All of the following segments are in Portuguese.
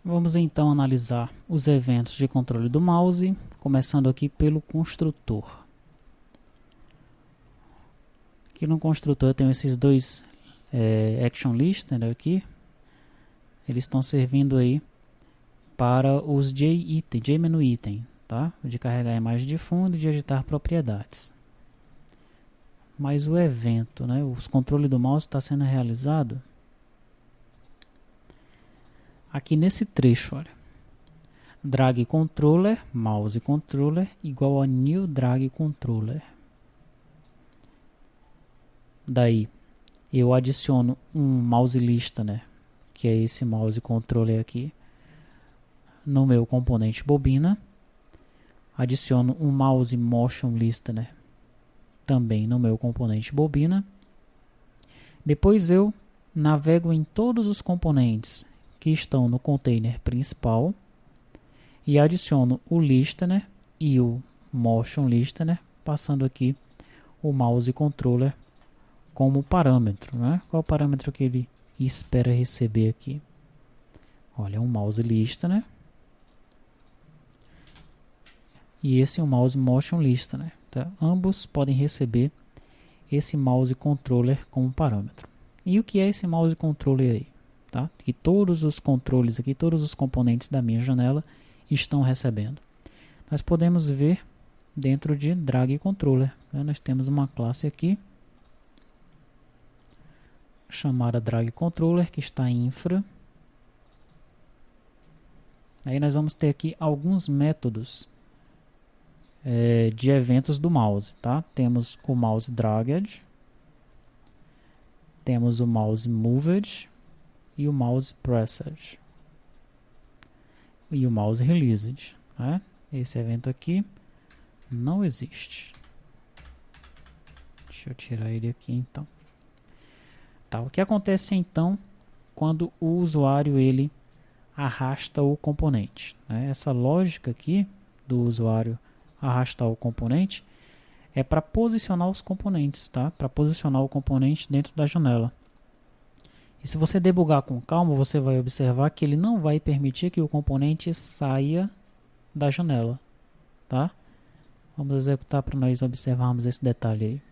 Vamos então analisar os eventos de controle do mouse, começando aqui pelo construtor. Aqui no construtor eu tenho esses dois action listener aqui. Eles estão servindo aí para os J-menu item, tá? De carregar a imagem de fundo e de editar propriedades. Mas o evento, né, os controles do mouse está sendo realizado aqui nesse trecho, olha. Drag controller, mouse controller, igual a new drag controller. Daí, eu adiciono um mouse listener, que é esse mouse controller aqui, no meu componente bobina. Adiciono um mouse motion listener, também no meu componente bobina. Depois eu navego em todos os componentes que estão no container principal e adiciono o listener e o motion listener, passando aqui o mouse controller como parâmetro, né? Qual o parâmetro que ele espera receber aqui? Olha, um mouse listener e esse é o mouse motion listener, tá? Ambos podem receber esse mouse controller como parâmetro. E o que é esse mouse controller aí? Tá? Que todos os controles aqui, todos os componentes da minha janela estão recebendo. Nós podemos ver dentro de drag controller, né? Nós temos uma classe aqui chamada drag controller, que está em infra. Aí nós vamos ter aqui alguns métodos de eventos do mouse, tá? Temos o mouse dragged, temos o mouse moved e o mouse pressed e o mouse released, né? Esse evento aqui não existe. Deixa eu tirar ele aqui então. Tá, o que acontece então quando o usuário ele arrasta o componente, né? Essa lógica aqui do usuário arrastar o componente é para posicionar os componentes, tá? Para posicionar o componente dentro da janela. E se você debugar com calma, você vai observar que ele não vai permitir que o componente saia da janela, tá? Vamos executar para nós observarmos esse detalhe aí.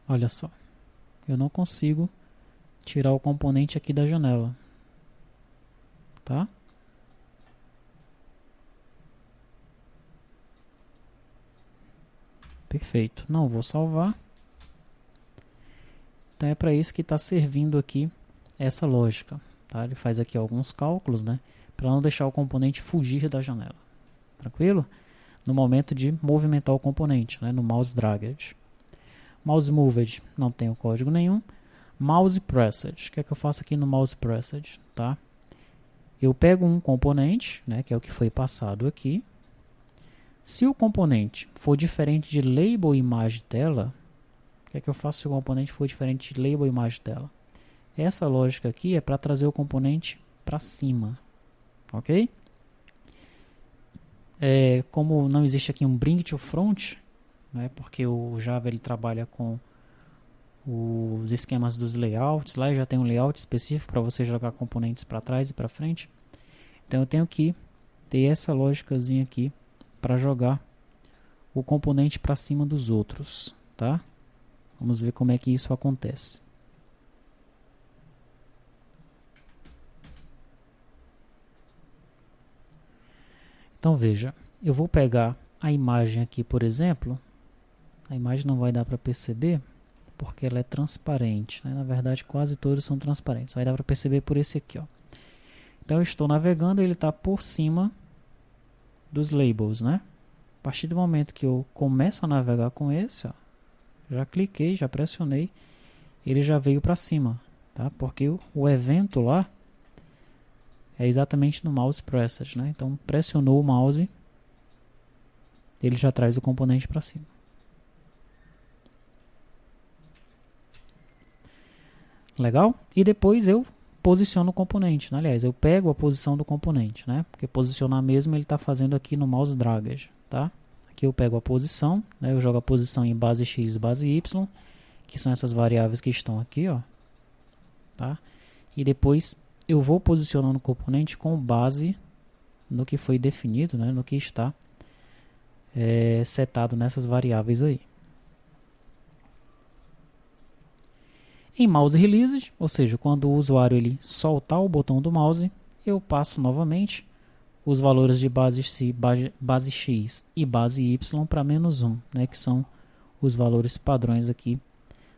Olha só, eu não consigo tirar o componente aqui da janela, tá? Perfeito, não vou salvar. Então é para isso que está servindo aqui essa lógica, tá? Ele faz aqui alguns cálculos, né, para não deixar o componente fugir da janela, tranquilo? No momento de movimentar o componente, né, no mouse dragged. Mouse moved, não tenho código nenhum. Mouse pressed, o que é que eu faço aqui no mouse pressed, tá? Eu pego um componente, né, que é o que foi passado aqui. Se o componente for diferente de label imagem tela, o que é que eu faço se o componente for diferente de label imagem tela? Essa lógica aqui é para trazer o componente para cima, ok? Como não existe aqui um bring to front, né, porque o Java ele trabalha com os esquemas dos layouts, lá já tem um layout específico para você jogar componentes para trás e para frente. Então eu tenho que ter essa lógicazinha aqui para jogar o componente para cima dos outros, tá? Vamos ver como é que isso acontece. Então veja, eu vou pegar a imagem aqui, por exemplo. A imagem não vai dar para perceber porque ela é transparente, né? Na verdade quase todos são transparentes. Aí dá para perceber por esse aqui, ó. Então eu estou navegando, ele está por cima dos labels, né? A partir do momento que eu começo a navegar com esse, ó, já cliquei, já pressionei, ele já veio para cima, tá? Porque o evento lá é exatamente no mouse pressed, né? Então pressionou o mouse, ele já traz o componente para cima. Legal? E depois eu posiciono o componente, né? Aliás, eu pego a posição do componente, né? Porque posicionar mesmo ele está fazendo aqui no mouse dragged, tá? Aqui eu pego a posição, né? Eu jogo a posição em base x, base y, que são essas variáveis que estão aqui, ó, tá? E depois eu vou posicionando o componente com base no que foi definido, né, no que está setado nessas variáveis aí. Em mouse released, ou seja, quando o usuário ele soltar o botão do mouse, eu passo novamente os valores de base X e base Y para -1, né, que são os valores padrões aqui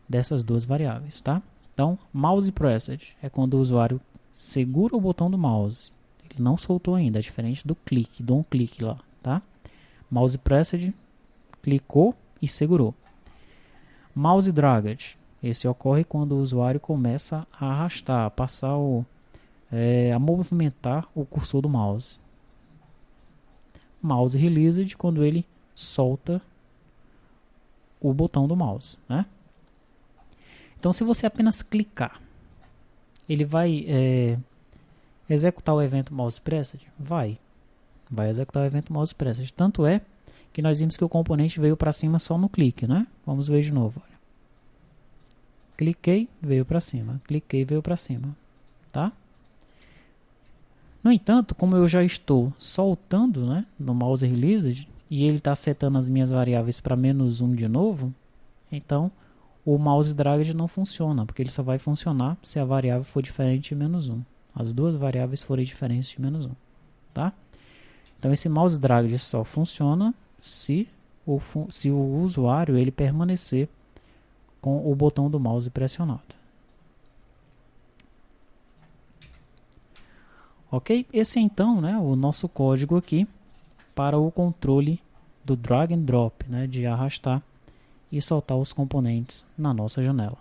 dessas duas variáveis, tá? Então, mouse pressed é quando o usuário segura o botão do mouse. Ele não soltou ainda, é diferente do clique, do on-click lá, tá? Mouse pressed, clicou e segurou. Mouse dragged, esse ocorre quando o usuário começa a arrastar, a passar a movimentar o cursor do mouse. Mouse released, quando ele solta o botão do mouse, né? Então, se você apenas clicar, ele vai executar o evento mouse pressed? Vai executar o evento mouse pressed. Tanto é que nós vimos que o componente veio para cima só no clique, né? Vamos ver de novo. Olha. Cliquei, veio para cima. Cliquei, veio para cima, tá? No entanto, como eu já estou soltando, né, no mouse released e ele está setando as minhas variáveis para -1 de novo, então o mouse dragged não funciona, porque ele só vai funcionar se a variável for diferente de -1. As duas variáveis forem diferentes de -1, tá? Então esse mouse dragged só funciona se o usuário ele permanecer com o botão do mouse pressionado. Ok? Esse é então, né, o nosso código aqui para o controle do drag and drop, né, de arrastar e soltar os componentes na nossa janela.